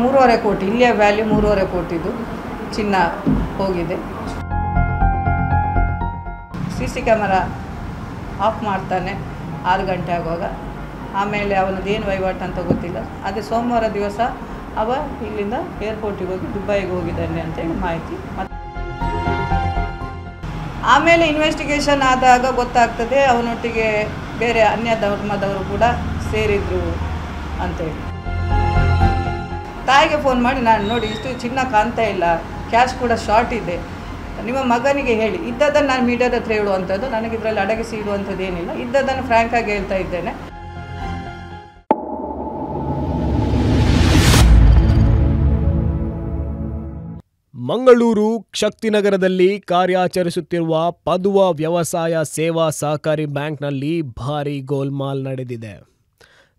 3.5 ಕೋಟಿ ಇಲ್ಲಿಯ ವ್ಯಾಲ್ಯೂ 3.5 ಕೋಟಿದು ಚಿನ್ನ ಹೋಗಿದೆ. CC ಕ್ಯಾಮರಾ ಆಫ್ ಮಾಡ್ತಾನೆ 6 ಗಂಟೆ ಆಗುವಾಗ. ಆಮೇಲೆ ಅವನದೇನು ವಹಿವಾಟು ಅಂತ ಗೊತ್ತಿಲ್ಲ. ಅದೇ ಸೋಮವಾರ ದಿವಸ ಅವ ಇಲ್ಲಿಂದ ಏರ್ಪೋರ್ಟಿಗೆ ಹೋಗಿ ದುಬೈಗೆ ಹೋಗಿದ್ದಾನೆ ಅಂತೇಳಿ ಮಾಹಿತಿ. ಆಮೇಲೆ ಇನ್ವೆಸ್ಟಿಗೇಷನ್ ಆದಾಗ ಗೊತ್ತಾಗ್ತದೆ ಅವನೊಟ್ಟಿಗೆ ಬೇರೆ ಅನ್ಯ ಧರ್ಮದವರು ಕೂಡ ಸೇರಿದ್ರು ಅಂತೇಳಿ. ತಾಯಿಗೆ ಫೋನ್ ಮಾಡಿ, ನಾನು ನೋಡಿ ಇಷ್ಟು ಚಿನ್ನ ಕಾಣ್ತಾ ಇಲ್ಲ, ಕ್ಯಾಶ್ ಕೂಡ ಶಾರ್ಟ್ ಇದೆ, ನಿಮ್ಮ ಮಗನಿಗೆ ಹೇಳಿ. ಇದ್ದದನ್ನು ನಾನು ಮೀಡಿಯಾದ ಹತ್ರ ಹೇಳುವಂಥದ್ದು, ನನಗೆ ಇದರಲ್ಲಿ ಅಡಗಿಸಿ ಇಡುವಂಥದ್ದು ಏನಿಲ್ಲ, ಇದ್ದದನ್ನು ಫ್ರ್ಯಾಂಕಾಗಿ ಹೇಳ್ತಾ ಇದ್ದೇನೆ. ಮಂಗಳೂರು ಶಕ್ತಿನಗರದಲ್ಲಿ ಕಾರ್ಯಾಚರಿಸುತ್ತಿರುವ ಪದುವ ವ್ಯವಸಾಯ ಸೇವಾ ಸಹಕಾರಿ ಬ್ಯಾಂಕ್ನಲ್ಲಿ ಭಾರೀ ಗೋಲ್ಮಾಲ್ ನಡೆದಿದೆ.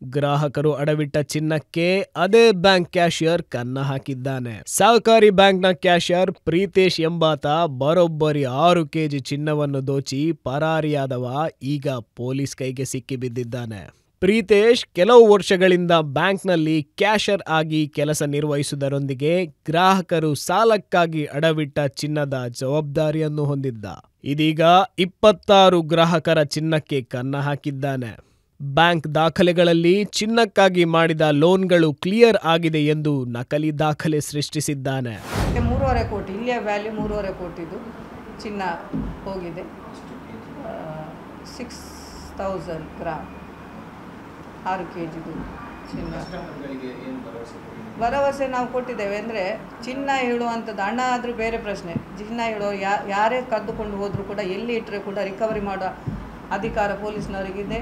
ಗ್ರಾಹಕರು ಅಡವಿಟ್ಟ ಚಿನ್ನಕ್ಕೆ ಅದೇ ಬ್ಯಾಂಕ್ ಕ್ಯಾಶಿಯರ್ ಕನ್ನ ಹಾಕಿದ್ದಾನೆ. ಸಹಕಾರಿ ಬ್ಯಾಂಕ್ನ ಕ್ಯಾಶಿಯರ್ ಪ್ರೀತೇಶ್ ಎಂಬಾತ ಬರೋಬ್ಬರಿ 6 ಕೆಜಿ ಚಿನ್ನವನ್ನು ದೋಚಿ ಪರಾರಿಯಾದವ ಈಗ ಪೊಲೀಸ್ ಕೈಗೆ ಸಿಕ್ಕಿಬಿದ್ದಿದ್ದಾನೆ. ಪ್ರೀತೇಶ್ ಕೆಲವು ವರ್ಷಗಳಿಂದ ಬ್ಯಾಂಕ್ನಲ್ಲಿ ಕ್ಯಾಶರ್ ಆಗಿ ಕೆಲಸ ನಿರ್ವಹಿಸುವುದರೊಂದಿಗೆ ಗ್ರಾಹಕರು ಸಾಲಕ್ಕಾಗಿ ಅಡವಿಟ್ಟ ಚಿನ್ನದ ಜವಾಬ್ದಾರಿಯನ್ನು ಹೊಂದಿದ್ದ. ಇದೀಗ 26 ಗ್ರಾಹಕರ ಚಿನ್ನಕ್ಕೆ ಕನ್ನ ಹಾಕಿದ್ದಾನೆ. ಬ್ಯಾಂಕ್ ದಾಖಲೆಗಳಲ್ಲಿ ಚಿನ್ನಕ್ಕಾಗಿ ಮಾಡಿದ ಲೋನ್ಗಳು ಕ್ಲಿಯರ್ ಆಗಿದೆ ಎಂದು ನಕಲಿ ದಾಖಲೆ ಸೃಷ್ಟಿಸಿದ್ದಾನೆ. 3.5 ಕೋಟಿ ಇಲ್ಲಿಯ ವ್ಯಾಲ್ಯೂ 3.5 ಕೋಟಿದು ಚಿನ್ನ ಹೋಗಿದೆ. 6000 ಗ್ರಾಮ್ 6 ಕೆಜಿದು ಚಿನ್ನ. ಭರವಸೆ ನಾವು ಕೊಟ್ಟಿದ್ದೇವೆ. ಅಂದರೆ ಚಿನ್ನ ಹೇಳುವಂಥದ್ದು ಹಣ ಆದರೂ ಬೇರೆ ಪ್ರಶ್ನೆ. ಚಿನ್ನ ಹೇಳೋ ಯಾರೇ ಕದ್ದುಕೊಂಡು ಹೋದರೂ ಕೂಡ ಎಲ್ಲಿ ಇಟ್ಟರೆ ಕೂಡ ರಿಕವರಿ ಮಾಡೋ ಅಧಿಕಾರ ಪೊಲೀಸ್ನವರಿಗಿದೆ,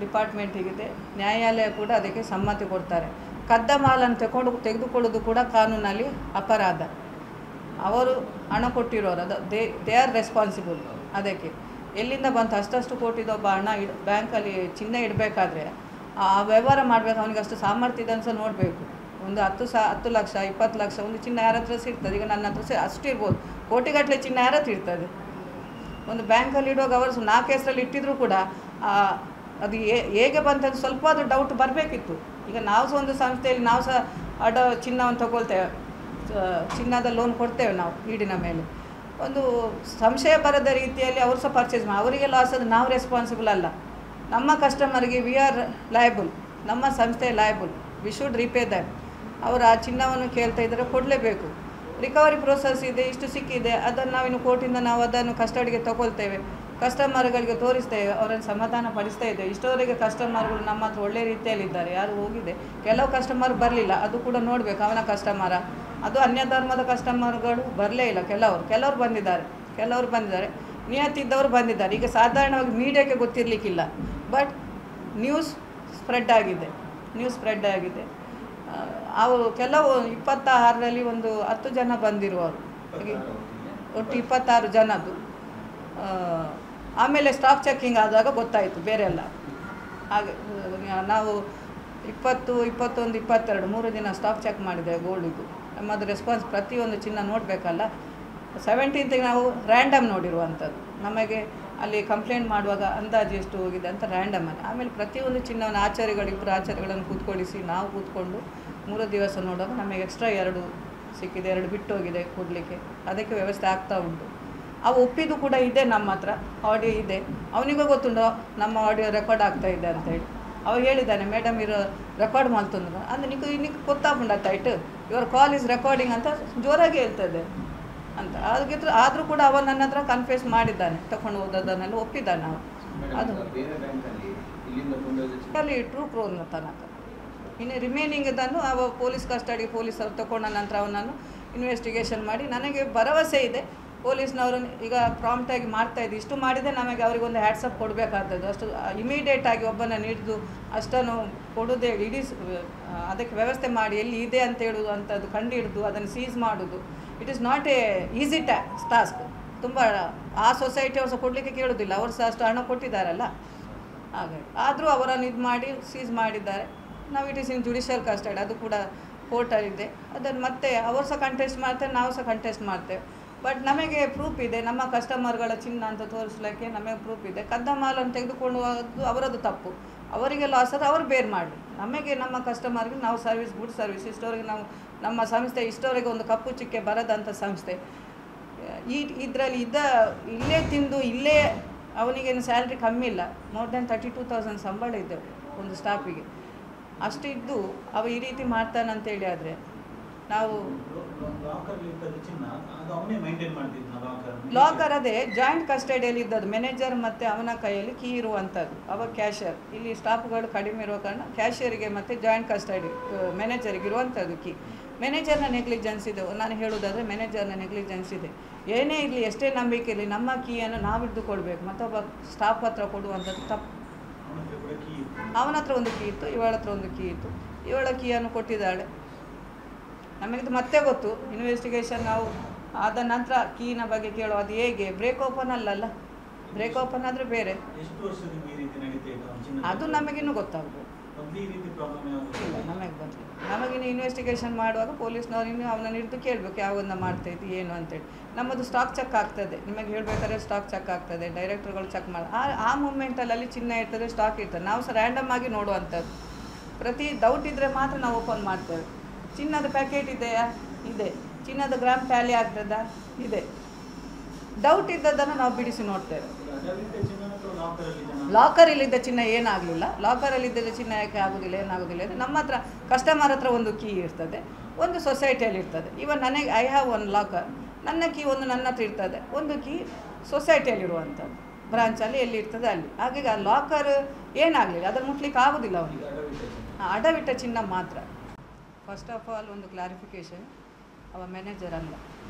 ಡಿಪಾರ್ಟ್ಮೆಂಟಿಗಿದೆ, ನ್ಯಾಯಾಲಯ ಕೂಡ ಅದಕ್ಕೆ ಸಮ್ಮತಿ ಕೊಡ್ತಾರೆ. ಕದ್ದ ಮಾಲನ್ನು ತೆಗೆದುಕೊಳ್ಳೋದು ಕೂಡ ಕಾನೂನಲ್ಲಿ ಅಪರಾಧ. ಅವರು ಹಣ ಕೊಟ್ಟಿರೋರು, ಅದು ದೇ ಆರ್ ರೆಸ್ಪಾನ್ಸಿಬಲ್. ಅದಕ್ಕೆ ಎಲ್ಲಿಂದ ಬಂತು ಅಷ್ಟು ಕೋಟಿದೊಬ್ಬ ಹಣ ಬ್ಯಾಂಕಲ್ಲಿ ಚಿನ್ನ ಇಡಬೇಕಾದ್ರೆ ಆ ವ್ಯವಹಾರ ಮಾಡಬೇಕು, ಅವನಿಗೆ ಅಷ್ಟು ಸಾಮರ್ಥ್ಯ ಇದೆ ಅಂತ ನೋಡಬೇಕು. ಒಂದು 10 ಲಕ್ಷ 20 ಲಕ್ಷ ಒಂದು ಚಿನ್ನ ಯಾರ ಹತ್ರ ಸಿಗ್ತದೆ? ಈಗ ನನ್ನ ಹತ್ರ ಅಷ್ಟು ಇರ್ಬೋದು, ಕೋಟಿಗಟ್ಟಲೆ ಚಿನ್ನ ಯಾರ ಹತ್ರ ಇರ್ತದೆ? ಒಂದು ಬ್ಯಾಂಕಲ್ಲಿ ಇಡುವಾಗ ಅವರು 4 ಹೆಸರಲ್ಲಿ ಇಟ್ಟಿದ್ರು ಕೂಡ ಅದು ಹೇಗೆ ಬಂತಂದು ಸ್ವಲ್ಪ ಅದು ಡೌಟ್ ಬರಬೇಕಿತ್ತು. ಈಗ ನಾವು ಸಹ ಒಂದು ಸಂಸ್ಥೆಯಲ್ಲಿ ನಾವು ಸಹ ಚಿನ್ನವನ್ನು ತಗೊಳ್ತೇವೆ, ಚಿನ್ನದ ಲೋನ್ ಕೊಡ್ತೇವೆ ನಾವು ಈಡಿನ ಮೇಲೆ. ಒಂದು ಸಂಶಯ ಬರದ ರೀತಿಯಲ್ಲಿ ಅವರು ಸಹ ಪರ್ಚೇಸ್ ಮಾಡಿ ಅವರಿಗೆ ಲಾಸ್ ಅದು ನಾವು ರೆಸ್ಪಾನ್ಸಿಬಲ್ ಅಲ್ಲ. ನಮ್ಮ ಕಸ್ಟಮರ್ಗೆ ವಿ ಆರ್ ಲಯಬಲ್, ನಮ್ಮ ಸಂಸ್ಥೆ liable, we should repay that. ಅವರು ಆ ಚಿನ್ನವನ್ನು ಕೇಳ್ತಾ ಇದ್ದರೆ ಕೊಡಲೇಬೇಕು. ರಿಕವರಿ ಪ್ರೋಸೆಸ್ ಇದೆ, ಇಷ್ಟು ಸಿಕ್ಕಿದೆ, ಅದನ್ನು ನಾವಿನ್ನು ಕೋರ್ಟಿಂದ ನಾವು ಅದನ್ನು ಕಸ್ಟಡಿಗೆ ತಗೊಳ್ತೇವೆ, ಕಸ್ಟಮರ್ಗಳಿಗೆ ತೋರಿಸ್ತೇವೆ, ಅವರನ್ನು ಸಮಾಧಾನ ಪಡಿಸ್ತಾ ಇದ್ದೇವೆ. ಇಷ್ಟವರೆಗೆ ಕಸ್ಟಮರ್ಗಳು ನಮ್ಮ ಹತ್ರ ಒಳ್ಳೆ ರೀತಿಯಲ್ಲಿದ್ದಾರೆ. ಯಾರು ಹೋಗಿದೆ, ಕೆಲವು ಕಸ್ಟಮರ್ ಬರಲಿಲ್ಲ, ಅದು ಕೂಡ ನೋಡಬೇಕು. ಅವನ ಕಸ್ಟಮರ ಅದು ಅನ್ಯ ಧರ್ಮದ ಕಸ್ಟಮರ್ಗಳು ಬರಲೇ ಇಲ್ಲ. ಕೆಲವರು ಬಂದಿದ್ದಾರೆ, ನಿಯತ್ತಿದ್ದವರು ಬಂದಿದ್ದಾರೆ. ಈಗ ಸಾಧಾರಣವಾಗಿ ಮೀಡಿಯಾಕ್ಕೆ ಗೊತ್ತಿರಲಿಕ್ಕಿಲ್ಲ, ಬಟ್ ನ್ಯೂಸ್ ಸ್ಪ್ರೆಡ್ ಆಗಿದೆ. ಅವರು ಕೆಲವು 26ರಲ್ಲಿ ಒಂದು 10 ಜನ ಬಂದಿರುವರು, ಒಟ್ಟು 26 ಜನದ್ದು. ಆಮೇಲೆ ಸ್ಟಾಕ್ ಚೆಕ್ಕಿಂಗ್ ಆದಾಗ ಗೊತ್ತಾಯಿತು ಬೇರೆ ಎಲ್ಲ. ಹಾಗೆ ನಾವು 20, 21, 22 3 ದಿನ ಸ್ಟಾಕ್ ಚೆಕ್ ಮಾಡಿದ್ದೇವೆ ಗೋಲ್ಡಿದು. ನಮ್ಮದು ರೆಸ್ಪಾನ್ಸ್ ಪ್ರತಿಯೊಂದು ಚಿನ್ನ ನೋಡಬೇಕಲ್ಲ. 17th ನಾವು ರ್ಯಾಂಡಮ್ ನೋಡಿರುವಂಥದ್ದು. ನಮಗೆ ಅಲ್ಲಿ ಕಂಪ್ಲೇಂಟ್ ಮಾಡುವಾಗ ಅಂದಾಜು ಎಷ್ಟು ಹೋಗಿದೆ ಅಂತ ರ್ಯಾಂಡಮಲ್ಲಿ. ಆಮೇಲೆ ಪ್ರತಿಯೊಂದು ಚಿನ್ನವನ್ನು ಇಬ್ಬರು ಆಚಾರ್ಯಗಳನ್ನು ಕೂತ್ಕೊಳಿಸಿ ನಾವು ಕೂತ್ಕೊಂಡು 3 ದಿವಸ ನೋಡುವಾಗ ನಮಗೆ ಎಕ್ಸ್ಟ್ರಾ 2 ಸಿಕ್ಕಿದೆ, 2 ಬಿಟ್ಟು ಹೋಗಿದೆ ಕೊಡಲಿಕ್ಕೆ. ಅದಕ್ಕೆ ವ್ಯವಸ್ಥೆ ಆಗ್ತಾ ಉಂಟು. ಅವು ಒಪ್ಪಿದ್ದು ಕೂಡ ಇದೆ, ನಮ್ಮ ಹತ್ರ ಆಡಿಯೋ ಇದೆ. ಅವನಿಗೂ ಗೊತ್ತುಂಟು ನಮ್ಮ ಆಡಿಯೋ ರೆಕಾರ್ಡ್ ಆಗ್ತಾ ಇದೆ ಅಂತೇಳಿ. ಅವ ಹೇಳಿದ್ದಾನೆ, ಮೇಡಮ್ ಇರೋ ರೆಕಾರ್ಡ್ ಮಾಡ್ತಂದ್ರೆ ಅಂದರೆ ನಿಮಗೆ ಗೊತ್ತಾಗ್ಬಿಡತ್ತಾಯ್ತು, ಯುವರ್ ಕಾಲ್ ಇಸ್ ರೆಕಾರ್ಡಿಂಗ್ ಅಂತ ಜೋರಾಗಿ ಹೇಳ್ತದೆ ಅಂತ. ಆದರೂ ಕೂಡ ಅವನು ನನ್ನ ಹತ್ರ ಕನ್ಫ್ಯೂಸ್ ಮಾಡಿದ್ದಾನೆ, ತಗೊಂಡು ಹೋದದನ್ನೆಲ್ಲ ಒಪ್ಪಿದ್ದಾನೆ. ನಾವು ಅದು ಅಲ್ಲಿ ಟ್ರೂ ಕ್ರೋನ್ ತನಕ ಇನ್ನು ರಿಮೈನಿಂಗ್ ಇದನ್ನು ಅವ ಪೊಲೀಸ್ ಕಸ್ಟಡಿ ಪೊಲೀಸರು ತಗೊಂಡ ನಂತರ ಅವನನ್ನು ಇನ್ವೆಸ್ಟಿಗೇಷನ್ ಮಾಡಿ ನನಗೆ ಭರವಸೆ ಇದೆ ಪೊಲೀಸ್ನವರು ಈಗ ಪ್ರಾಂಪ್ಟಾಗಿ ಮಾಡ್ತಾಯಿದ್ದು. ಇಷ್ಟು ಮಾಡಿದರೆ ನಮಗೆ ಅವರಿಗೊಂದು ಹ್ಯಾಟ್ಸಪ್ ಕೊಡಬೇಕಾದದ್ದು. ಅಷ್ಟು ಇಮಿಡಿಯೇಟಾಗಿ ಒಬ್ಬನ ಹಿಡಿದು ಅಷ್ಟನ್ನು ಕೊಡೋದೇ ಇಡೀ ಅದಕ್ಕೆ ವ್ಯವಸ್ಥೆ ಮಾಡಿ ಎಲ್ಲಿ ಇದೆ ಅಂತ ಹೇಳೋದು ಅಂಥದ್ದು ಕಂಡು ಹಿಡಿದು ಅದನ್ನು ಸೀಸ್ ಮಾಡೋದು. It is not A easy task. ತುಂಬ ಆ ಸೊಸೈಟಿ ಅವರು ಸಹ ಕೊಡಲಿಕ್ಕೆ ಕೇಳೋದಿಲ್ಲ, ಅವರು ಸಹ ಅಷ್ಟು ಹಣ ಕೊಟ್ಟಿದ್ದಾರಲ್ಲ. ಹಾಗೆ ಆದರೂ ಅವರನ್ನು ಇದು ಮಾಡಿ ಸೀಸ್ ಮಾಡಿದ್ದಾರೆ. ನಾವು it is in judicial custody, ಅದು ಕೂಡ ಕೋರ್ಟಲ್ಲಿದೆ. ಅದನ್ನು ಮತ್ತೆ ಅವರು ಸಹ ಕಂಟೆಸ್ಟ್ ಮಾಡ್ತಾರೆ, ನಾವು ಸಹ ಕಂಟೆಸ್ಟ್ ಮಾಡ್ತೇವೆ. ಬಟ್ ನಮಗೆ ಪ್ರೂಫ್ ಇದೆ, ನಮ್ಮ ಕಸ್ಟಮರ್ಗಳ ಚಿನ್ನ ಅಂತ ತೋರಿಸ್ಲಿಕ್ಕೆ ನಮಗೆ ಪ್ರೂಫ್ ಇದೆ. ಕದ್ದ ಮಾಲನ್ನು ತೆಗೆದುಕೊಂಡು ಹೋಗೋದು ಅವರದ್ದು ತಪ್ಪು, ಅವರಿಗೆ ಲಾಸ್ ಆದರೆ ಅವರು ಬೇರ್ ಮಾಡಲಿ. ನಮಗೆ ನಮ್ಮ ಕಸ್ಟಮರ್ಗೆ ನಾವು ಸರ್ವಿಸ್ ಗುಡ್ ಸರ್ವಿಸ್ ಇಷ್ಟವರೆಗೆ ನಾವು ನಮ್ಮ ಸಂಸ್ಥೆ ಇಷ್ಟವರೆಗೆ ಒಂದು ಕಪ್ಪು ಚುಕ್ಕೆ ಬರದಂಥ ಸಂಸ್ಥೆ. ಇದರಲ್ಲಿ ಇಲ್ಲೇ ತಿಂದು ಇಲ್ಲೇ ಅವನಿಗೇನು ಸ್ಯಾಲ್ರಿ ಕಮ್ಮಿ ಇಲ್ಲ, ಮೋರ್ ದೆನ್ 32,000 ಸಂಬಳ ಇದ್ದವು ಒಂದು ಸ್ಟಾಫಿಗೆ. ಅಷ್ಟಿದ್ದು ಅವ ಈ ರೀತಿ ಮಾಡ್ತಾನಂತೇಳಿ ಆದರೆ ನಾವು ಲಾಕರ್ ಅದೇ ಜಾಯಿಂಟ್ ಕಸ್ಟಡಿಯಲ್ಲಿ ಇದ್ದದ್ದು, ಮ್ಯಾನೇಜರ್ ಮತ್ತು ಅವನ ಕೈಯಲ್ಲಿ ಕೀ ಇರುವಂಥದ್ದು. ಅವ ಕ್ಯಾಶಿಯರ್, ಇಲ್ಲಿ ಸ್ಟಾಫ್ಗಳು ಕಡಿಮೆ ಇರುವ ಕಾರಣ ಕ್ಯಾಶಿಯರಿಗೆ ಮತ್ತು ಜಾಯಿಂಟ್ ಕಸ್ಟಡಿ ಮ್ಯಾನೇಜರಿಗೆ ಇರುವಂಥದ್ದು ಕೀ. ಮ್ಯಾನೇಜರ್ನ ನೆಗ್ಲಿಜೆನ್ಸ್ ಇದೆ, ನಾನು ಹೇಳೋದಾದರೆ ಮ್ಯಾನೇಜರ್ನ ನೆಗ್ಲಿಜೆನ್ಸ್ ಇದೆ. ಏನೇ ಇರಲಿ, ಎಷ್ಟೇ ನಂಬಿಕೆ ಇರಲಿ, ನಮ್ಮ ಕೀಯನ್ನು ನಾವು ಹಿಡಿದುಕೊಳ್ಬೇಕು, ಮತ್ತೊಬ್ಬ ಸ್ಟಾಫ್ ಹತ್ರ ಕೊಡುವಂಥದ್ದು ತಪ್ಪು. ಅವನ ಹತ್ರ ಒಂದು ಕೀ ಇತ್ತು, ಇವಳ ಹತ್ರ ಒಂದು ಕೀ ಇತ್ತು, ಇವಳ ಕೀಯನ್ನು ಕೊಟ್ಟಿದ್ದಾಳೆ. ನಮಗಿದು ಮತ್ತೆ ಗೊತ್ತು, ಇನ್ವೆಸ್ಟಿಗೇಷನ್ ನಾವು ಆದ ನಂತರ ಕೀನ ಬಗ್ಗೆ ಕೇಳೋ. ಅದು ಹೇಗೆ ಬ್ರೇಕ್ ಓಪನ್ ಅಲ್ಲಲ್ಲ, ಬ್ರೇಕ್ ಓಪನ್ ಆದರೆ ಬೇರೆ, ಅದು ನಮಗಿನ್ನೂ ಗೊತ್ತಾಗ್ಬೋದು. ಇಲ್ಲ, ನಮಗೆ ಗೊತ್ತಿಲ್ಲ. ನಮಗಿನ್ನು ಇನ್ವೆಸ್ಟಿಗೇಷನ್ ಮಾಡುವಾಗ ಪೊಲೀಸ್ನವ್ರಿನ್ನು ಅವನನ್ನು ಹಿಡಿದು ಕೇಳಬೇಕು, ಯಾವನ್ನ ಮಾಡ್ತಾಯಿದ್ದು ಏನು ಅಂತೇಳಿ. ನಮ್ಮದು ಸ್ಟಾಕ್ ಚೆಕ್ ಆಗ್ತದೆ, ನಿಮಗೆ ಹೇಳಬೇಕಾದ್ರೆ ಸ್ಟಾಕ್ ಚೆಕ್ ಆಗ್ತದೆ, ಡೈರೆಕ್ಟರ್ಗಳು ಚೆಕ್ ಮಾಡಿ ಆ ಮೂಮೆಂಟಲ್ಲಿ ಅಲ್ಲಿ ಚಿನ್ನ ಇರ್ತದೆ, ಸ್ಟಾಕ್ ಇರ್ತದೆ. ನಾವು ಸಹ ರ್ಯಾಂಡಮ್ ಆಗಿ ನೋಡುವಂಥದ್ದು. ಪ್ರತಿ ಡೌಟ್ ಇದ್ದರೆ ಮಾತ್ರ ನಾವು ಓಪನ್ ಮಾಡ್ತೇವೆ. ಚಿನ್ನದ ಪ್ಯಾಕೆಟ್ ಇದೆಯಾ? ಇದೆ. ಚಿನ್ನದ ಗ್ರಾಮ್ ಟ್ಯಾಲಿ ಆಗ್ತದಾ? ಇದೆ. ಡೌಟ್ ಇದ್ದದ್ದನ್ನು ನಾವು ಬಿಡಿಸಿ ನೋಡ್ತೇವೆ. ಲಾಕರಲ್ಲಿದ್ದ ಚಿನ್ನ ಏನಾಗಲಿಲ್ಲ, ಲಾಕರಲ್ಲಿದ್ದ ಚಿನ್ನ ಯಾಕೆ ಆಗೋದಿಲ್ಲ, ಏನಾಗೋದಿಲ್ಲ ಅಂದರೆ ನಮ್ಮ ಹತ್ರ ಕಸ್ಟಮರ್ ಹತ್ರ ಒಂದು ಕೀ ಇರ್ತದೆ, ಒಂದು ಸೊಸೈಟಿಯಲ್ಲಿ ಇರ್ತದೆ. ಇವನ್ ನನಗೆ ಐ ಹ್ಯಾವ್ ಒನ್ ಲಾಕರ್, ನನ್ನ ಕೀ ಒಂದು ನನ್ನ ಹತ್ರ ಇರ್ತದೆ, ಒಂದು ಕೀ ಸೊಸೈಟಿಯಲ್ಲಿರುವಂಥದ್ದು ಬ್ರಾಂಚಲ್ಲಿ ಎಲ್ಲಿ ಇರ್ತದೆ ಅಲ್ಲಿ. ಹಾಗಾಗಿ ಆ ಲಾಕರ್ ಏನಾಗಲಿಲ್ಲ, ಅದನ್ನು ಮುಟ್ಲಿಕ್ಕೆ ಆಗೋದಿಲ್ಲ ಅವನಿಗೆ. ಅಡವಿಟ್ಟ ಚಿನ್ನ ಮಾತ್ರ. ಫಸ್ಟ್ ಆಫ್ ಆಲ್ ಒಂದು ಕ್ಲಾರಿಫಿಕೇಷನ್, ಅವ ಮ್ಯಾನೇಜರ್ ಅಲ್ಲ,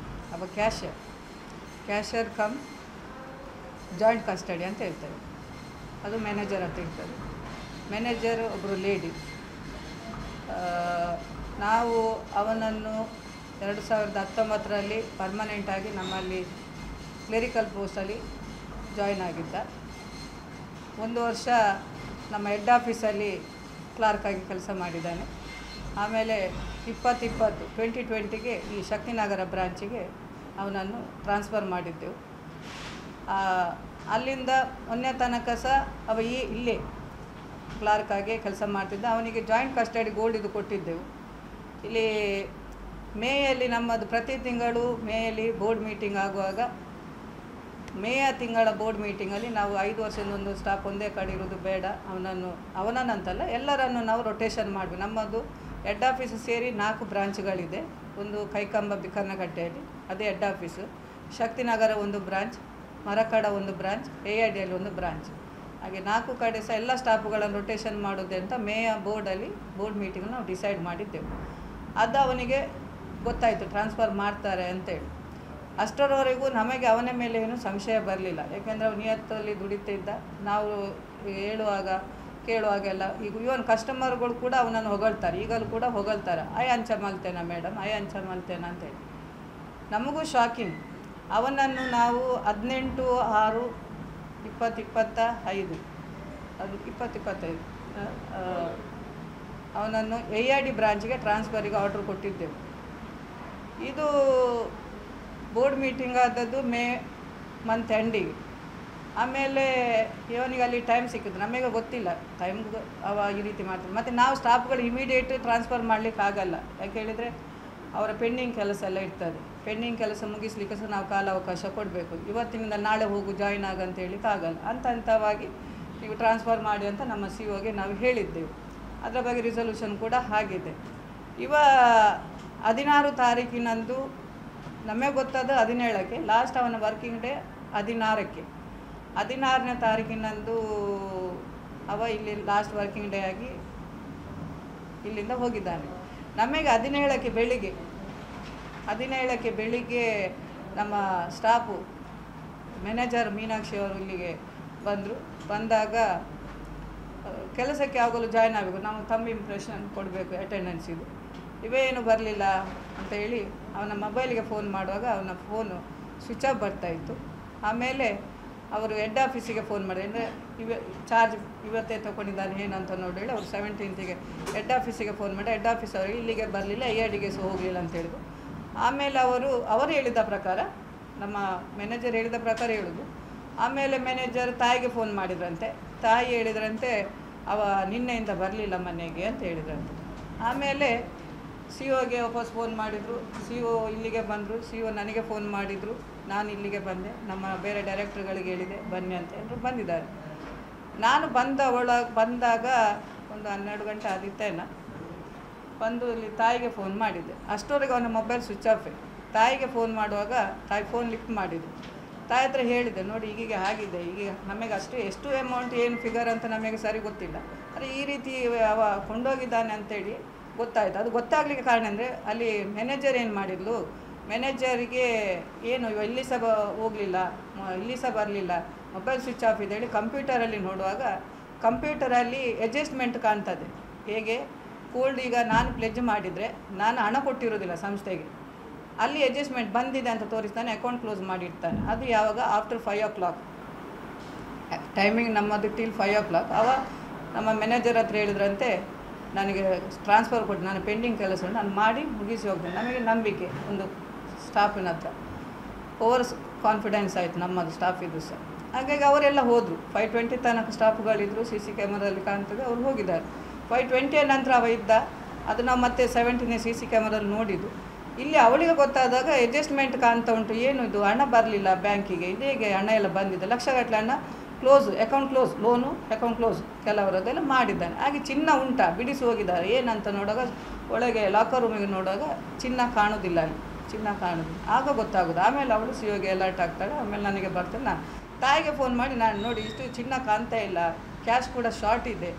ಅವ ಕ್ಯಾಶಿಯರ್ ಕಮ್ ಜಾಯಿಂಟ್ ಕಸ್ಟಡಿ ಅಂತ ಹೇಳ್ತಾರೆ. ಅದು ಮ್ಯಾನೇಜರ್ ಅಂತ ಇರ್ತದೆ. ಮ್ಯಾನೇಜರ್ ಒಬ್ಬರು ಲೇಡಿ. ನಾವು ಅವನನ್ನು 2019ರಲ್ಲಿ ಪರ್ಮನೆಂಟಾಗಿ ನಮ್ಮಲ್ಲಿ ಕ್ಲೆರಿಕಲ್ ಪೋಸ್ಟಲ್ಲಿ ಜಾಯ್ನ್ ಆಗಿದ್ದ. 1 ವರ್ಷ ನಮ್ಮ ಹೆಡ್ ಆಫೀಸಲ್ಲಿ ಕ್ಲಾರ್ಕಾಗಿ ಕೆಲಸ ಮಾಡಿದ್ದಾನೆ. ಆಮೇಲೆ 2020ಗೆ ಈ ಶಕ್ತಿನಗರ ಬ್ರಾಂಚಿಗೆ ಅವನನ್ನು ಟ್ರಾನ್ಸ್ಫರ್ ಮಾಡಿದ್ದೆವು. ಅಲ್ಲಿಂದ ಮೊನ್ನೆ ತನಕ ಸಹ ಅವ ಇಲ್ಲೇ ಕ್ಲಾರ್ಕಾಗಿ ಕೆಲಸ ಮಾಡ್ತಿದ್ದ. ಅವನಿಗೆ ಜಾಯಿಂಟ್ ಕಸ್ಟಡಿ ಗೋಲ್ಡ್ ಇದು ಕೊಟ್ಟಿದ್ದೆವು. ಇಲ್ಲಿ ಮೇಯಲ್ಲಿ ನಮ್ಮದು ಪ್ರತಿ ತಿಂಗಳು ಮೇಯಲ್ಲಿ ಬೋರ್ಡ್ ಮೀಟಿಂಗ್ ಆಗುವಾಗ, ಮೇಯ ತಿಂಗಳ ಬೋರ್ಡ್ ಮೀಟಿಂಗಲ್ಲಿ ನಾವು 5 ವರ್ಷದ ಒಂದು ಸ್ಟಾಫ್ ಒಂದೇ ಕಡೆ ಇರೋದು ಬೇಡ, ಅವನನ್ನಂತಲ್ಲ ಎಲ್ಲರನ್ನು ನಾವು ರೊಟೇಷನ್ ಮಾಡಬೇಕು. ನಮ್ಮದು ಹೆಡ್ ಆಫೀಸು ಸೇರಿ 4 ಬ್ರಾಂಚ್ಗಳಿದೆ. ಒಂದು ಕೈಕಂಬ ಬಿಕರ್ನಕಟ್ಟೆಯಲ್ಲಿ, ಅದೇ ಹೆಡ್ ಆಫೀಸು. ಶಕ್ತಿನಗರ ಒಂದು ಬ್ರಾಂಚ್, ಮರಕಡ ಒಂದು ಬ್ರಾಂಚ್, AIDಯಲ್ಲಿ ಒಂದು ಬ್ರಾಂಚ್. ಹಾಗೆ 4 ಕಡೆ ಸಹ ಎಲ್ಲ ಸ್ಟಾಫ್ಗಳನ್ನು ರೊಟೇಷನ್ ಮಾಡೋದೆ ಅಂತ ಮೇಯ ಬೋರ್ಡ್ ಮೀಟಿಂಗ್ ನಾವು ಡಿಸೈಡ್ ಮಾಡಿದ್ದೆವು. ಅದು ಅವನಿಗೆ ಗೊತ್ತಾಯಿತು ಟ್ರಾನ್ಸ್ಫರ್ ಮಾಡ್ತಾರೆ ಅಂತೇಳಿ. ಅಷ್ಟರವರೆಗೂ ನಮಗೆ ಅವನ ಮೇಲೆ ಏನೂ ಸಂಶಯ ಬರಲಿಲ್ಲ, ಯಾಕೆಂದರೆ ಅವನು ನಿಯತ್ತಲ್ಲಿ ದುಡಿತಿದ್ದ. ನಾವು ಕೇಳುವಾಗೆಲ್ಲ ಈಗ ಇವನ್ ಕಸ್ಟಮರ್ಗಳು ಕೂಡ ಅವನನ್ನು ಹೊಗಳ್ತಾರೆ, ಈಗಲೂ ಕೂಡ ಹೊಗಳ್ತಾರೆ, ಅಂಚ ಮಲ್ತೇನಾ ಮೇಡಮ್, ಅಂಚ ಮಲ್ತೇನಾ ಅಂತೇಳಿ. ನಮಗೂ ಶಾಕಿಂಗ್. ಅವನನ್ನು ನಾವು 18/6/2025 ಅದು 2025 ಅವನನ್ನು AID ಬ್ರಾಂಚ್ಗೆ ಟ್ರಾನ್ಸ್ಫರಿಗೆ ಆರ್ಡ್ರ್ ಕೊಟ್ಟಿದ್ದೆವು. ಇದು ಬೋರ್ಡ್ ಮೀಟಿಂಗ್ ಆದದ್ದು ಮೇ ಮಂತ್ ಎಂಡಿಗೆ. ಆಮೇಲೆ ಇವನಿಗೆ ಅಲ್ಲಿ ಟೈಮ್ ಸಿಕ್ಕಿದ್ದು, ನಮಗೆ ಗೊತ್ತಿಲ್ಲ ಟೈಮ್ಗೆ ಅವ ಈ ರೀತಿ ಮಾಡ್ತಾರೆ. ಮತ್ತು ನಾವು ಸ್ಟಾಫ್ಗಳು ಇಮಿಡಿಯೇಟ್ ಟ್ರಾನ್ಸ್ಫರ್ ಮಾಡಲಿಕ್ಕೆ ಆಗಲ್ಲ, ಯಾಕೆ ಹೇಳಿದರೆ ಅವರ ಪೆಂಡಿಂಗ್ ಕೆಲಸ ಎಲ್ಲ ಇರ್ತದೆ. ಪೆಂಡಿಂಗ್ ಕೆಲಸ ಮುಗಿಸ್ಲಿಕ್ಕೆ ಸಹ ನಾವು ಕಾಲಾವಕಾಶ ಕೊಡಬೇಕು. ಇವತ್ತಿನಿಂದ ನಾಳೆ ಹೋಗು ಜಾಯಿನ್ ಆಗಂತ ಹೇಳಿಕ್ಕೆ ಆಗಲ್ಲ. ಹಂತವಾಗಿ ನೀವು ಟ್ರಾನ್ಸ್ಫರ್ ಮಾಡಿ ಅಂತ ನಮ್ಮ COಗೆ ನಾವು ಹೇಳಿದ್ದೆವು. ಅದರ ಬಗ್ಗೆ ರಿಸಲ್ಯೂಷನ್ ಕೂಡ ಆಗಿದೆ. 16 ತಾರೀಕಿನಂದು ನಮಗೆ ಗೊತ್ತಾದ 17ಕ್ಕೆ, ಲಾಸ್ಟ್ ಅವನ ವರ್ಕಿಂಗ್ ಡೇ 16ಕ್ಕೆ. 16ನೇ ತಾರೀಕಿನಂದು ಅವ ಇಲ್ಲಿ ಲಾಸ್ಟ್ ವರ್ಕಿಂಗ್ ಡೇ ಆಗಿ ಇಲ್ಲಿಂದ ಹೋಗಿದ್ದಾನೆ. ನಮಗೆ 17ಕ್ಕೆ ಬೆಳಿಗ್ಗೆ ನಮ್ಮ ಸ್ಟಾಫು ಮ್ಯಾನೇಜರ್ ಮೀನಾಕ್ಷಿ ಅವರು ಇಲ್ಲಿಗೆ ಬಂದಾಗ ಕೆಲಸಕ್ಕೆ ಆಗಲು ಜಾಯ್ನ್ ಆಗಬೇಕು, ನಾವು ತಮ್ಮ ಇಂಪ್ರೆಷನ್ ಕೊಡಬೇಕು, ಅಟೆಂಡೆನ್ಸ್ ಇದು ಇವೇನು ಬರಲಿಲ್ಲ ಅಂತ ಹೇಳಿ ಅವನ ಮೊಬೈಲಿಗೆ ಫೋನ್ ಮಾಡುವಾಗ ಅವನ ಫೋನು ಸ್ವಿಚ್ ಆಫ್ ಬರ್ತಾಯಿತ್ತು. ಆಮೇಲೆ ಅವರು ಹೆಡ್ ಆಫೀಸಿಗೆ ಫೋನ್ ಮಾಡಿ, ಅಂದರೆ ಚಾರ್ಜ್ ಇವತ್ತೇ ತೊಗೊಂಡಿದ್ದಾನೆ ಏನಂತ ನೋಡಿ ಹೇಳಿ ಅವರು 17th ಹೆಡ್ ಆಫೀಸಿಗೆ ಫೋನ್ ಮಾಡಿ, ಹೆಡ್ ಆಫೀಸ್ ಅವರಿಗೆ ಇಲ್ಲಿಗೆ ಬರಲಿಲ್ಲ, AIDಗೆ ಸಹ ಹೋಗಲಿಲ್ಲ ಅಂತ ಹೇಳಿದ್ರು. ಆಮೇಲೆ ಅವರು ಹೇಳಿದ ಪ್ರಕಾರ, ನಮ್ಮ ಮ್ಯಾನೇಜರ್ ಹೇಳಿದ ಪ್ರಕಾರ ಹೇಳೋದು. ಆಮೇಲೆ ಮ್ಯಾನೇಜರ್ ತಾಯಿಗೆ ಫೋನ್ ಮಾಡಿದ್ರಂತೆ. ತಾಯಿ ಹೇಳಿದ್ರಂತೆ ಅವ ನಿನ್ನೆಯಿಂದ ಬರಲಿಲ್ಲ ಮನೆಗೆ ಅಂತ ಹೇಳಿದ್ರಂತೆ. ಆಮೇಲೆ ಸಿ ಒಗೆ ವಾಪಸ್ ಫೋನ್ ಮಾಡಿದರು. ಸಿ ಒ ಇಲ್ಲಿಗೆ ಬಂದರು. ಸಿ ಒ ನನಗೆ ಫೋನ್ ಮಾಡಿದರು. ನಾನು ಇಲ್ಲಿಗೆ ಬಂದೆ. ನಮ್ಮ ಬೇರೆ ಡೈರೆಕ್ಟ್ರುಗಳಿಗೆ ಹೇಳಿದೆ ಬನ್ನಿ ಅಂತ. ಎಲ್ಲರೂ ಬಂದಿದ್ದಾರೆ. ನಾನು ಬಂದಾಗ ಒಂದು 12 ಗಂಟೆ ಆದಿತ್ತೇನ ಬಂದು ಇಲ್ಲಿ ತಾಯಿಗೆ ಫೋನ್ ಮಾಡಿದ್ದೆ. ಅಷ್ಟರವರೆಗೆ ಅವನ ಮೊಬೈಲ್ ಸ್ವಿಚ್ ಆಫೇ. ತಾಯಿಗೆ ಫೋನ್ ಮಾಡುವಾಗ ತಾಯಿ ಫೋನ್ ಲಿಫ್ಟ್ ಮಾಡಿದ್ದು. ತಾಯಿ ಹತ್ರ ಹೇಳಿದೆ, ನೋಡಿ ಈಗೀಗ ಆಗಿದೆ, ಈಗ ನಮಗೆ ಎಷ್ಟು ಅಮೌಂಟ್ ಏನು ಫಿಗರ್ ಅಂತ ನಮಗೆ ಸರಿ ಗೊತ್ತಿಲ್ಲ, ಆದರೆ ಈ ರೀತಿ ಅವ ಕೊಂಡೋಗಿದ್ದಾನೆ ಅಂತೇಳಿ ಗೊತ್ತಾಯಿತು. ಅದು ಗೊತ್ತಾಗಲಿಕ್ಕೆ ಕಾರಣ ಅಂದರೆ ಅಲ್ಲಿ ಮ್ಯಾನೇಜರ್ ಏನು ಮಾಡಿದ್ಲು, ಮ್ಯಾನೇಜರಿಗೆ ಏನು ಇಲ್ಲಿ ಸಹ ಹೋಗಲಿಲ್ಲ, ಇಲ್ಲಿ ಸಹ ಬರಲಿಲ್ಲ, ಮೊಬೈಲ್ ಸ್ವಿಚ್ ಆಫ್ ಇದೆ ಹೇಳಿ ಕಂಪ್ಯೂಟರಲ್ಲಿ ನೋಡುವಾಗ ಕಂಪ್ಯೂಟರಲ್ಲಿ ಅಡ್ಜಸ್ಟ್ಮೆಂಟ್ ಕಾಣ್ತದೆ. ಹೇಗೆ ಕೋಲ್ಡ್ ಈಗ ನಾನು ಪ್ಲೆಜ್ ಮಾಡಿದರೆ ನಾನು ಹಣ ಕೊಟ್ಟಿರೋದಿಲ್ಲ ಸಂಸ್ಥೆಗೆ, ಅಲ್ಲಿ ಅಡ್ಜಸ್ಟ್ಮೆಂಟ್ ಬಂದಿದೆ ಅಂತ ತೋರಿಸ್ತಾನೆ, ಅಕೌಂಟ್ ಕ್ಲೋಸ್ ಮಾಡಿರ್ತಾನೆ. ಅದು ಯಾವಾಗ ಆಫ್ಟರ್ 5 o'clock ಟೈಮಿಂಗ್ ನಮ್ಮದು ಟಿಲ್ 5 o'clock. ಅವ ನಮ್ಮ ಮ್ಯಾನೇಜರ್ ಹತ್ರ ಹೇಳಿದ್ರಂತೆ, ನನಗೆ ಟ್ರಾನ್ಸ್ಫರ್ ಕೊಟ್ಟು ನಾನು ಪೆಂಡಿಂಗ್ ಕೆಲಸ ನಾನು ಮಾಡಿ ಮುಗಿಸಿ ಹೋಗ್ತೇನೆ. ನಮಗೆ ನಂಬಿಕೆ ಒಂದು ಸ್ಟಾಫಿನ ಹತ್ರ ಓವರ್ ಕಾನ್ಫಿಡೆನ್ಸ್ ಆಯಿತು ನಮ್ಮದು ಸ್ಟಾಫಿದ್ದು ಸಹ. ಹಾಗಾಗಿ ಅವರೆಲ್ಲ ಹೋದರು. 5:20 ತನಕ ಸ್ಟಾಫ್ಗಳಿದ್ದರು, CC ಕ್ಯಾಮರಲ್ಲಿ ಕಾಣ್ತದೆ, ಅವ್ರು ಹೋಗಿದ್ದಾರೆ. 5:20 ನಂತರ ಅವ ಇದ್ದ. ಅದು ನಾವು ಮತ್ತೆ 17ನೇ CC ಕ್ಯಾಮರಲ್ಲಿ ನೋಡಿದ್ದು. ಇಲ್ಲಿ ಅವಳಿಗೆ ಗೊತ್ತಾದಾಗ ಅಡ್ಜಸ್ಟ್ಮೆಂಟ್ ಕಾಣ್ತಾ ಉಂಟು, ಏನು ಇದು ಹಣ ಬರಲಿಲ್ಲ ಬ್ಯಾಂಕಿಗೆ, ಇದೇಗೆ ಹಣ ಎಲ್ಲ ಬಂದಿದೆ, ಲಕ್ಷಗಟ್ಟಲೆ ಹಣ close, account close, loan account close ಕೆಲವರದ್ದೆಲ್ಲ ಮಾಡಿದ್ದಾನೆ. ಹಾಗೆ ಚಿನ್ನ ಉಂಟಾ ಬಿಡಿಸಿ ಹೋಗಿದ್ದಾರೆ ಏನಂತ ನೋಡುವಾಗ ಒಳಗೆ ಲಾಕರ್ ರೂಮಿಗೆ ನೋಡುವಾಗ ಚಿನ್ನ ಕಾಣೋದಿಲ್ಲ, ಅಲ್ಲಿ ಚಿನ್ನ ಕಾಣೋದಿಲ್ಲ. ಆಗ ಗೊತ್ತಾಗೋದು. ಆಮೇಲೆ ಅವಳು ಸಿಒಗೆ ಅಲರ್ಟ್ ಆಗ್ತಾಳೆ. ಆಮೇಲೆ ನನಗೆ ಬರ್ತೇನೆ. ನಾನು ತಾಯಿಗೆ ಫೋನ್ ಮಾಡಿ, ನಾನು ನೋಡಿ ಇಷ್ಟು ಚಿನ್ನ ಕಾಣ್ತಾ ಇಲ್ಲ, ಕ್ಯಾಶ್ ಕೂಡ ಶಾರ್ಟ್ ಇದೆ,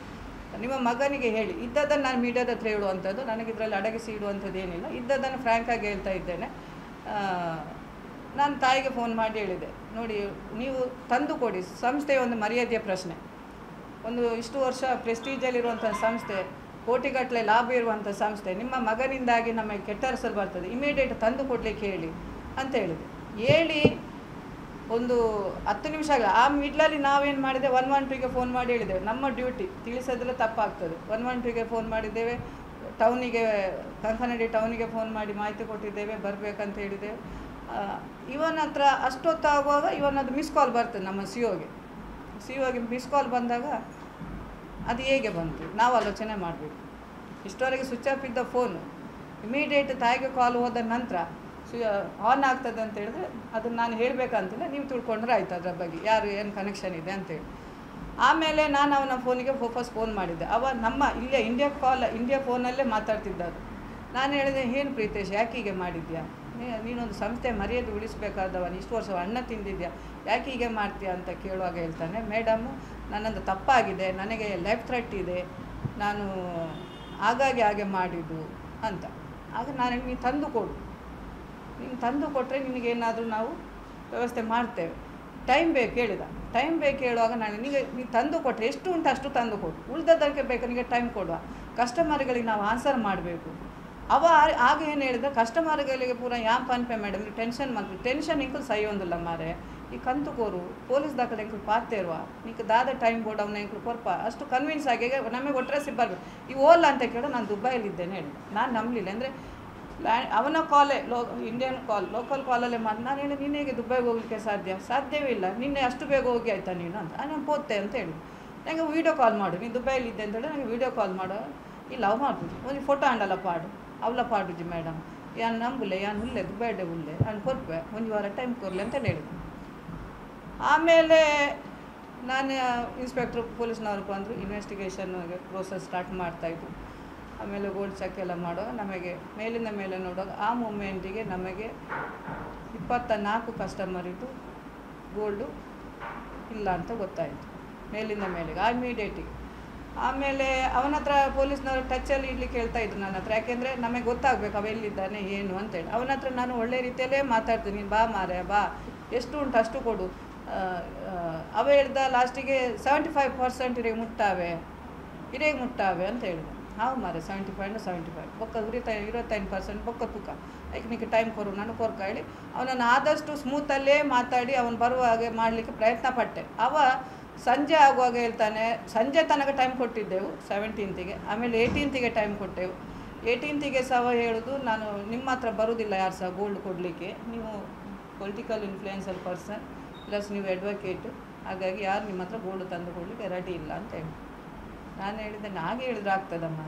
ನಿಮ್ಮ ಮಗನಿಗೆ ಹೇಳಿ. ಇದ್ದದ್ದನ್ನು ನಾನು ಮೀಡಿಯಾದ ಹತ್ರ ಹೇಳುವಂಥದ್ದು, ನನಗೆ ಇದರಲ್ಲಿ ಅಡಗಿಸಿ ಇಡುವಂಥದ್ದು ಏನಿಲ್ಲ, ಇದ್ದದ್ದನ್ನು ಫ್ರ್ಯಾಂಕಾಗಿ ಹೇಳ್ತಾ ಇದ್ದೇನೆ. ನಾನು ತಾಯಿಗೆ ಫೋನ್ ಮಾಡಿ ಹೇಳಿದೆ, ನೋಡಿ ನೀವು ತಂದು ಕೊಡಿ, ಸಂಸ್ಥೆಯ ಒಂದು ಮರ್ಯಾದೆಯ ಪ್ರಶ್ನೆ, ಒಂದು ಇಷ್ಟು ವರ್ಷ ಪ್ರೆಸ್ಟೀಜಲ್ಲಿರುವಂಥ ಸಂಸ್ಥೆ, ಕೋಟಿಗಟ್ಟಲೆ ಲಾಭ ಇರುವಂಥ ಸಂಸ್ಥೆ, ನಿಮ್ಮ ಮಗನಿಂದಾಗಿ ನಮಗೆ ಕೆಟ್ಟ ಹೆಸರು ಬರ್ತದೆ, ಇಮಿಡಿಯೇಟ್ ತಂದು ಕೊಡಲಿಕ್ಕೆ ಹೇಳಿ ಅಂತ ಹೇಳಿದೆ. ಹೇಳಿ ಒಂದು 10 ನಿಮಿಷ ಆಗ ಆ ಮಿಡ್ಲಲ್ಲಿ ನಾವೇನು ಮಾಡಿದೆ, 112ಗೆ ಫೋನ್ ಮಾಡಿ ಹೇಳಿದ್ದೇವೆ, ನಮ್ಮ ಡ್ಯೂಟಿ ತಿಳಿಸೋದಿಲ್ಲ ತಪ್ಪಾಗ್ತದೆ. 112ಗೆ ಫೋನ್ ಮಾಡಿದ್ದೇವೆ, ಟೌನಿಗೆ ಕಂಕನಡಿ ಟೌನಿಗೆ ಫೋನ್ ಮಾಡಿ ಮಾಹಿತಿ ಕೊಟ್ಟಿದ್ದೇವೆ, ಬರಬೇಕಂತ ಹೇಳಿದ್ದೇವೆ. ಇವನ ಹತ್ರ ಅಷ್ಟೊತ್ತಾಗುವಾಗ ಇವನದು ಮಿಸ್ ಕಾಲ್ ಬರ್ತದೆ ನಮ್ಮ ಸಿ ಒಗೆ ಮಿಸ್ ಕಾಲ್ ಬಂದಾಗ ಅದು ಹೇಗೆ ಬಂತು ನಾವು ಆಲೋಚನೆ ಮಾಡಬೇಕು. ಇಷ್ಟವರೆಗೆ ಸ್ವಿಚ್ ಆಫ್ ಇದ್ದ ಫೋನು ಇಮಿಡಿಯೇಟ್ ತಾಯಿಗೆ ಕಾಲ್ ಹೋದ ನಂತರ ಆನ್ ಆಗ್ತದೆ ಅಂತ ಹೇಳಿದ್ರೆ ಅದನ್ನು ನಾನು ಹೇಳಬೇಕಂತಿಲ್ಲ, ನೀವು ತಿಳ್ಕೊಂಡ್ರೆ ಆಯ್ತು ಅದರ ಬಗ್ಗೆ ಯಾರು ಏನು ಕನೆಕ್ಷನ್ ಇದೆ ಅಂತೇಳಿ. ಆಮೇಲೆ ನಾನು ಅವನ ಫೋನಿಗೆ ವಾಪಸ್ ಫೋನ್ ಮಾಡಿದ್ದೆ. ಅವ ನಮ್ಮ ಇಲ್ಲೇ ಇಂಡಿಯಾ ಫೋನಲ್ಲೇ ಮಾತಾಡ್ತಿದ್ದದು. ನಾನು ಹೇಳಿದೆ, ಏನು ಪ್ರೀತೇಶ್ ಯಾಕೆ ಹೀಗೆ ಮಾಡಿದ್ಯಾ, ನೀನೊಂದು ಸಂಸ್ಥೆ ಮರ್ಯಾದೆ ಉಳಿಸಬೇಕಾದವನು, ಇಷ್ಟು ವರ್ಷ ಅನ್ನ ತಿಂದಿದ್ಯಾ, ಯಾಕೆ ಹೀಗೆ ಮಾಡ್ತೀಯಾ ಅಂತ ಕೇಳುವಾಗ ಹೇಳ್ತಾನೆ, ಮೇಡಮ್ಮು ನನ್ನದು ತಪ್ಪಾಗಿದೆ, ನನಗೆ ಲೈಫ್ ಥ್ರೆಟ್ ಇದೆ, ನಾನು ಹಾಗಾಗಿ ಹಾಗೆ ಮಾಡಿದ್ದು ಅಂತ. ಆಗ ನಾನು ನೀನು ತಂದು ಕೊಡು, ನೀನು ತಂದು ಕೊಟ್ಟರೆ ನಿನಗೇನಾದರೂ ನಾವು ವ್ಯವಸ್ಥೆ ಮಾಡ್ತೇವೆ, ಟೈಮ್ ಬೇಕು ಹೇಳಿದ. ಟೈಮ್ ಬೇಕು ಹೇಳುವಾಗ ನಾನು ನೀನು ತಂದು ಕೊಟ್ಟರೆ ಎಷ್ಟು ಉಂಟು ಅಷ್ಟು ತಂದು ಕೊಡು, ಉಳಿದದಕ್ಕೆ ಬೇಕು ನಿನಗೆ ಟೈಮ್ ಕೊಡುವ, ಕಸ್ಟಮರ್ಗಳಿಗೆ ನಾವು ಆನ್ಸರ್ ಮಾಡಬೇಕು. ಅವ ಆಗ ಏನು ಹೇಳಿದ, ಕಸ್ಟಮರ್ಗಳಿಗೆ ಪೂರ ಯಾನ್ ಪನ್ಪೆ ಮೇಡಮ್ ನೀವು ಟೆನ್ಷನ್ ಮಾಡ್ತೀವಿ, ಟೆನ್ಷನ್ ಇಂಕಲು ಸೈ ಒಂದಿಲ್ಲ ಮಾರೆ, ಈ ಕಂತು ಕೋರು ಪೊಲೀಸ್ ದಾಖಲೆ ಇಂಕಲು ಪಾತೇರುವ ನೀನು ದಾದ ಟೈಮ್ ಬೋರ್ಡ್ ಅವನ ಇಂಕಲು ಕೊರ್ಪ ಅಷ್ಟು ಕನ್ವಿನ್ಸ್ ಆಗಿ ನಮಗೆ ಒಟ್ಟರೆ ಸಿಬ್ಬರ್ಬೇಕು ಈ ಓಲ್ಲ ಅಂತ ಕೇಳಿ ನಾನು ದುಬೈಯಲ್ಲಿದ್ದೇನೆ ಹೇಳಿ. ನಾನು ನಂಬಲಿಲ್ಲ. ಅಂದರೆ ಅವನ ಕಾಲೇ ಇಂಡಿಯನ್ ಕಾಲ್ ಲೋಕಲ್ ಕಾಲಲ್ಲೇ ಮಾಡಿ ನಾನು ಹೇಳಿ, ನೀನು ಹೇಗೆ ದುಬೈಗೆ ಹೋಗಲಿಕ್ಕೆ ಸಾಧ್ಯವೇ ಇಲ್ಲ, ನಿನ್ನೆ ಅಷ್ಟು ಬೇಗ ಹೋಗಿ ಆಯ್ತಾ ನೀನು ಅಂತ. ನಾನು ಪೋತೆ ಅಂತ ಹೇಳಿ, ನನಗೆ ವೀಡಿಯೋ ಕಾಲ್ ಮಾಡು, ನೀನು ದುಬೈಲಿದ್ದೆ ಅಂತೇಳಿ ನನಗೆ ವೀಡಿಯೋ ಕಾಲ್ ಮಾಡು, ಇಲ್ಲ ಅವು ಮಾಡ್ಬೋದು ಒಂದು ಫೋಟೋ ಅಂಡಲ್ಲ ಪಾಡು ಅವಳ ಪಾಡುಜಿ ಮೇಡಮ್ ಯಾನು ನಂಬುಲೆ ಯಾನು ಉಲ್ಲೆ ದುಬೈಡೆ ಉಲ್ಲೆ ನಾನು ಕೊರ್ಪೆ ಒಂದು ವಾರ ಟೈಮ್ ಕೊರಲಿ ಅಂತ ಹೇಳಿದೆ. ಆಮೇಲೆ ನಾನು ಇನ್ಸ್ಪೆಕ್ಟ್ರ್ ಪೊಲೀಸ್ನವ್ರು ಬಂದರು, ಇನ್ವೆಸ್ಟಿಗೇಷನ್ಗೆ ಪ್ರೋಸೆಸ್ ಸ್ಟಾರ್ಟ್ ಮಾಡ್ತಾಯಿದ್ರು. ಆಮೇಲೆ ಗೋಲ್ಡ್ ಚೆಕ್ ಎಲ್ಲ ಮಾಡುವಾಗ ನಮಗೆ ಮೇಲಿಂದ ಮೇಲೆ ನೋಡುವಾಗ ಆ ಮೂಮೆಂಟಿಗೆ ನಮಗೆ 24 ಕಸ್ಟಮರಿದ್ದು ಗೋಲ್ಡು ಇಲ್ಲ ಅಂತ ಗೊತ್ತಾಯಿತು ಮೇಲಿಂದ ಮೇಲೆಗೆ ಇಮಿಡಿಯೇಟಿಗೆ. ಆಮೇಲೆ ಅವನ ಹತ್ರ ಪೊಲೀಸ್ನವ್ರು ಟಚ್ಚಲ್ಲಿ ಇಡ್ಲಿಕ್ಕೆ ಹೇಳ್ತಾ ಇದ್ರು ನನ್ನ ಹತ್ರ, ಯಾಕೆಂದರೆ ನಮಗೆ ಗೊತ್ತಾಗಬೇಕು ಅವ ಎಲ್ಲಿದ್ದಾನೆ ಏನು ಅಂತೇಳಿ. ಅವನ ಹತ್ರ ನಾನು ಒಳ್ಳೆ ರೀತಿಯಲ್ಲೇ ಮಾತಾಡ್ತೀನಿ, ನೀನು ಬಾ ಮಾರೆ ಬಾ, ಎಷ್ಟು ಉಂಟು ಅಷ್ಟು ಕೊಡು. ಅವ ಹೇಳ್ದ ಲಾಸ್ಟಿಗೆ 75% ಇರೇಗೆ ಮುಟ್ಟಾವೆ ಅಂತ ಹೇಳಿದ. ಹಾವು ಮಾರೆ 75 ಬೊಕ್ಕ 25% ಬೊಕ್ಕ ತೂಕ ಯಾಕೆ ನಿಮಗೆ ಟೈಮ್ ಕೊರು ನಾನು ಕೊರ್ಕ ಹೇಳಿ ಅವನನ್ನು ಆದಷ್ಟು ಸ್ಮೂತಲ್ಲೇ ಮಾತಾಡಿ ಅವನು ಬರುವ ಹಾಗೆ ಮಾಡಲಿಕ್ಕೆ ಪ್ರಯತ್ನ ಪಟ್ಟೆ. ಅವ ಸಂಜೆ ಆಗುವಾಗ ಹೇಳ್ತಾನೆ, ಸಂಜೆ ತನಕ ಟೈಮ್ ಕೊಟ್ಟಿದ್ದೆವು 17th, ಆಮೇಲೆ 18th ಟೈಮ್ ಕೊಟ್ಟೆವು. 18th ಸಹ ಹೇಳೋದು, ನಾನು ನಿಮ್ಮ ಹತ್ರ ಬರೋದಿಲ್ಲ ಯಾರು ಸಹ ಗೋಲ್ಡ್ ಕೊಡಲಿಕ್ಕೆ, ನೀವು ಪೊಲಿಟಿಕಲ್ ಇನ್ಫ್ಲೂಯೆನ್ಸಲ್ ಪರ್ಸನ್ ಪ್ಲಸ್ ನೀವು ಅಡ್ವೊಕೇಟು, ಹಾಗಾಗಿ ಯಾರು ನಿಮ್ಮ ಹತ್ರ ಗೋಲ್ಡ್ ತಂದು ಕೊಡಲಿಕ್ಕೆ ರೆಡಿ ಇಲ್ಲ ಅಂತ ಹೇಳಿ. ನಾನು ಹೇಳಿದ್ದೆ, ಹಾಗೆ ಹೇಳಿದ್ರೆ ಆಗ್ತದಮ್ಮ,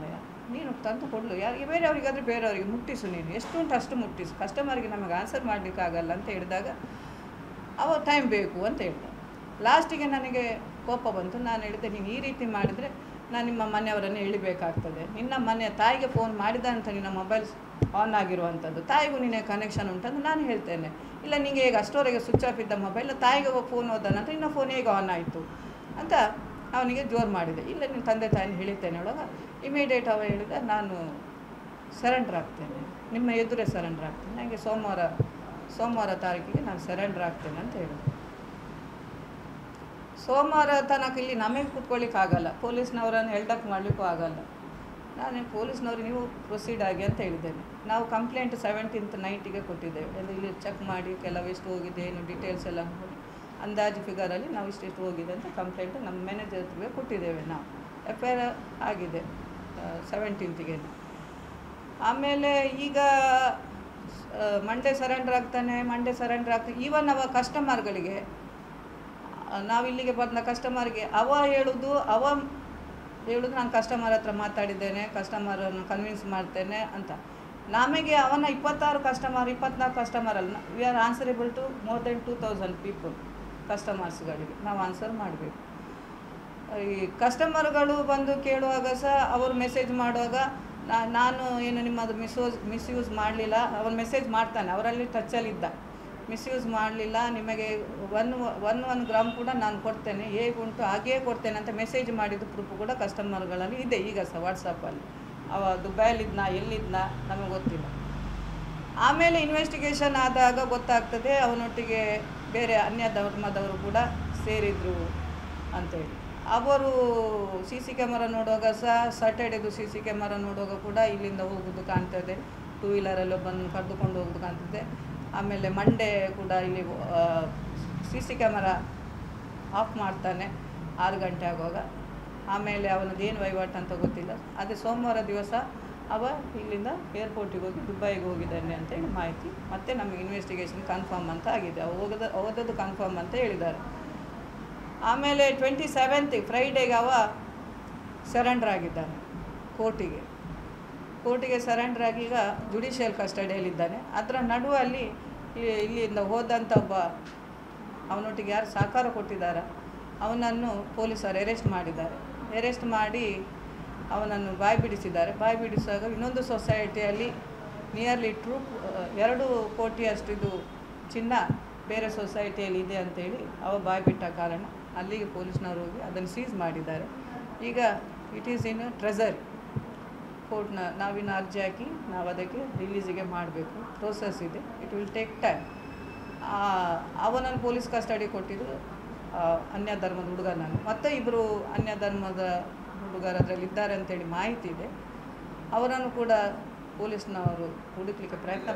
ನೀನು ತಂದು ಕೊಡಲು ಯಾರಿಗೆ ಬೇರೆಯವರಿಗಾದರೆ ಬೇರೆಯವರಿಗೆ ಮುಟ್ಟಿಸು, ನೀನು ಎಷ್ಟು ಉಂಟು ಅಷ್ಟು ಮುಟ್ಟಿಸು, ಕಸ್ಟಮರ್ಗೆ ನಮಗೆ ಆನ್ಸರ್ ಮಾಡಲಿಕ್ಕಾಗಲ್ಲ ಅಂತ ಹೇಳಿದಾಗ ಅವ ಟೈಮ್ ಬೇಕು ಅಂತ ಹೇಳ್ದೆ. ಲಾಸ್ಟಿಗೆ ನನಗೆ ಕೋಪ ಬಂತು. ನಾನು ಹೇಳಿದೆ, ನೀನು ಈ ರೀತಿ ಮಾಡಿದರೆ ನಾನು ನಿಮ್ಮ ಮನೆಯವರನ್ನು ಎಳಿಬೇಕಾಗ್ತದೆ. ನಿನ್ನ ಮನೆಯ ತಾಯಿಗೆ ಫೋನ್ ಮಾಡಿದ ಅಂತ ನಿನ್ನ ಮೊಬೈಲ್ ಆನ್ ಆಗಿರುವಂಥದ್ದು, ತಾಯಿಗೂ ನಿನ್ನೆ ಕನೆಕ್ಷನ್ ಉಂಟಂತ ನಾನು ಹೇಳ್ತೇನೆ. ಇಲ್ಲ, ನಿಮಗೆ ಈಗ ಅಷ್ಟರವರೆಗೆ ಸ್ವಿಚ್ ಆಫ್ ಇದ್ದ ಮೊಬೈಲ್ ತಾಯಿಗೆ ಫೋನ್ ಹೋದ ನಂತರ ಇನ್ನು ಫೋನ್ ಹೇಗೆ ಆನ್ ಆಯಿತು ಅಂತ ಅವನಿಗೆ ಜೋರು ಮಾಡಿದೆ. ಇಲ್ಲ, ನಿಮ್ಮ ತಂದೆ ತಾಯಿನ ಹೇಳಿದ್ದೇನೆ ಹೇಳುವಾಗ ಇಮಿಡಿಯೇಟ್ ಅವ ಹೇಳಿದ, ನಾನು ಸರೆಂಡ್ರ್ ಆಗ್ತೇನೆ, ನಿಮ್ಮ ಎದುರೇ ಸರೆಂಡ್ರ್ ಆಗ್ತೇನೆ, ನನಗೆ ಸೋಮವಾರ ತಾರೀಕಿಗೆ ನಾನು ಸರೆಂಡ್ರ್ ಆಗ್ತೇನೆ ಅಂತ ಹೇಳಿದೆ. ಸೋಮವಾರ ತನಕ ಇಲ್ಲಿ ನಮಗೆ ಕೂತ್ಕೊಳ್ಳಿಕ್ಕಾಗಲ್ಲ, ಪೊಲೀಸ್ನವರನ್ನು ಹೆಲ್ಡಪ್ ಮಾಡಲಿಕ್ಕೂ ಆಗಲ್ಲ. ನಾನು ಪೊಲೀಸ್ನವ್ರಿಗೆ ನೀವು ಪ್ರೊಸೀಡ್ ಆಗಿ ಅಂತ ಹೇಳಿದ್ದೇನೆ. ನಾವು ಕಂಪ್ಲೇಂಟ್ 17th ನೈಟಿಗೆ ಕೊಟ್ಟಿದ್ದೇವೆ. ಇಲ್ಲಿ ಚೆಕ್ ಮಾಡಿ ಕೆಲವು ಎಷ್ಟು ಹೋಗಿದೆ ಏನು ಡೀಟೇಲ್ಸ್ ಎಲ್ಲ ನೋಡಿ ಅಂದಾಜು ಫಿಗರಲ್ಲಿ ನಾವು ಇಷ್ಟೆಷ್ಟು ಹೋಗಿದೆ ಅಂತ ಕಂಪ್ಲೇಂಟ್ ನಮ್ಮ ಮ್ಯಾನೇಜರ್ಗೆ ಕೊಟ್ಟಿದ್ದೇವೆ. ನಾವು FIR ಆಗಿದೆ 17th. ಆಮೇಲೆ ಈಗ ಮಂಡೇ ಸರೆಂಡರ್ ಆಗ್ತಾನೆ. ಈವನ್ ಅವ ಕಸ್ಟಮರ್ಗಳಿಗೆ, ನಾವಿಲ್ಲಿಗೆ ಬಂದ ಕಸ್ಟಮರ್ಗೆ ಅವ ಹೇಳೋದು ನಾನು ಕಸ್ಟಮರ್ ಹತ್ರ ಮಾತಾಡಿದ್ದೇನೆ, ಕಸ್ಟಮರನ್ನು ಕನ್ವಿನ್ಸ್ ಮಾಡ್ತೇನೆ ಅಂತ. ನಮಗೆ ಅವನ 24 ಕಸ್ಟಮರ್ ಅಲ್ಲ, we are answerable to more than 2000 people ಕಸ್ಟಮರ್ಸ್ಗಳಿಗೆ ನಾವು ಆನ್ಸರ್ ಮಾಡಬೇಕು. ಈ ಕಸ್ಟಮರ್ಗಳು ಬಂದು ಕೇಳುವಾಗ ಸಹ ಅವರು ಮೆಸೇಜ್ ಮಾಡುವಾಗ ನಾನು ಏನು ನಿಮ್ಮದು ಮಿಸ್ಯೂಸ್ ಮಾಡಲಿಲ್ಲ, ಅವನು ಮೆಸೇಜ್ ಮಾಡ್ತಾನೆ, ಅವರಲ್ಲಿ ಟಚ್ಚಲ್ಲಿದ್ದ, ಮಿಸ್ಯೂಸ್ ಮಾಡಲಿಲ್ಲ, ನಿಮಗೆ 1 ಗ್ರಾಮ್ ಕೂಡ ನಾನು ಕೊಡ್ತೇನೆ, ಹೇಗುಂಟು ಹಾಗೇ ಕೊಡ್ತೇನೆ ಅಂತ ಮೆಸೇಜ್ ಮಾಡಿದ್ದು ಪ್ರೂಫ್ ಕೂಡ ಕಸ್ಟಮರ್ಗಳಲ್ಲಿ ಇದೆ ಈಗ ಸಹ ವಾಟ್ಸಪ್ಪಲ್ಲಿ. ಅವ ದುಬೈಲಿದ್ನ ಎಲ್ಲಿದ್ನ ನಮಗೆ ಗೊತ್ತಿಲ್ಲ. ಆಮೇಲೆ ಇನ್ವೆಸ್ಟಿಗೇಷನ್ ಆದಾಗ ಗೊತ್ತಾಗ್ತದೆ ಅವನೊಟ್ಟಿಗೆ ಬೇರೆ ಅನ್ಯ ಧರ್ಮದವರು ಕೂಡ ಸೇರಿದ್ರು ಅಂತೇಳಿ. ಅವರು CC ಕ್ಯಾಮರಾ ನೋಡುವಾಗ ಸಹ ಸಾಟರ್ಡೇದು CC ಕ್ಯಾಮರಾ ನೋಡುವಾಗ ಕೂಡ ಇಲ್ಲಿಂದ ಹೋಗೋದು ಕಾಣ್ತದೆ, 2 ವೀಲರಲ್ಲೂ ಬಂದು ಕರೆದುಕೊಂಡು ಹೋಗೋದು ಕಾಣ್ತದೆ. ಆಮೇಲೆ ಮಂಡೇ ಕೂಡ ಇಲ್ಲಿ CC ಕ್ಯಾಮರಾ ಆಫ್ ಮಾಡ್ತಾನೆ 6 ಗಂಟೆ ಆಗುವಾಗ. ಆಮೇಲೆ ಅವನದೇನು ವಹಿವಾಟು ಅಂತ ಗೊತ್ತಿಲ್ಲ. ಅದೇ ಸೋಮವಾರ ದಿವಸ ಅವ ಇಲ್ಲಿಂದ ಏರ್ಪೋರ್ಟಿಗೆ ಹೋಗಿ ದುಬೈಗೆ ಹೋಗಿದ್ದಾನೆ ಅಂತೇಳಿ ಮಾಹಿತಿ. ಮತ್ತು ನಮಗೆ ಇನ್ವೆಸ್ಟಿಗೇಷನ್ ಕನ್ಫರ್ಮ್ ಅಂತ ಆಗಿದೆ, ಹೋದದ್ದು ಕನ್ಫರ್ಮ್ ಅಂತ ಹೇಳಿದ್ದಾರೆ. ಆಮೇಲೆ 27th ಫ್ರೈಡೇಗೆ ಅವ ಸರೆಂಡರ್ ಆಗಿದ್ದಾನೆ ಕೋರ್ಟಿಗೆ ಸರೆಂಡರ್ ಆಗಿ ಈಗ ಜುಡಿಷಿಯಲ್ ಕಸ್ಟಡಿಯಲ್ಲಿದ್ದಾನೆ. ಅದರ ನಡುವಲ್ಲಿ ಇಲ್ಲಿಂದ ಹೋದಂಥ ಒಬ್ಬ ಅವನೊಟ್ಟಿಗೆ ಯಾರು ಸಹಕಾರ ಕೊಟ್ಟಿದ್ದಾರೆ ಅವನನ್ನು ಪೊಲೀಸರು ಅರೆಸ್ಟ್ ಮಾಡಿ ಅವನನ್ನು ಬಾಯಿ ಬಿಡಿಸುವಾಗ ಇನ್ನೊಂದು ಸೊಸೈಟಿಯಲ್ಲಿ ನಿಯರ್ಲಿ 2 ಕೋಟಿಯಷ್ಟು ಇದು ಚಿನ್ನ ಬೇರೆ ಸೊಸೈಟಿಯಲ್ಲಿ ಇದೆ ಅಂತೇಳಿ ಅವ ಬಾಯಿ ಬಿಟ್ಟ ಕಾರಣ ಅಲ್ಲಿಗೆ ಪೊಲೀಸ್ನವರು ಹೋಗಿ ಅದನ್ನು ಸೀಸ್ ಮಾಡಿದ್ದಾರೆ. ಈಗ ಇಟ್ ಈಸ್ ಇನ್ ಟ್ರೆಸರಿ ಕೋರ್ಟ್ನ ನಾವಿನ ಅರ್ಜಿ ಹಾಕಿ ನಾವು ಅದಕ್ಕೆ ರಿಲೀಸಿಗೆ ಮಾಡಬೇಕು, ಪ್ರೋಸೆಸ್ ಇದೆ, ಇಟ್ ವಿಲ್ ಟೇಕ್ ಟೈಮ್. ಅವನನ್ನು ಪೊಲೀಸ್ ಕಸ್ಟಡಿ ಕೊಟ್ಟಿದ್ದು ಅನ್ಯ ಧರ್ಮದ ಹುಡುಗನನ್ನು, ಮತ್ತು 2 ಅನ್ಯ ಧರ್ಮದ ಹುಡುಗರು ಅದರಲ್ಲಿ ಇದ್ದಾರೆ ಅಂತೇಳಿ ಮಾಹಿತಿ ಇದೆ. ಅವರನ್ನು ಕೂಡ ಪೊಲೀಸ್ನವರು ಹುಡುಕಲಿಕ್ಕೆ ಪ್ರಯತ್ನ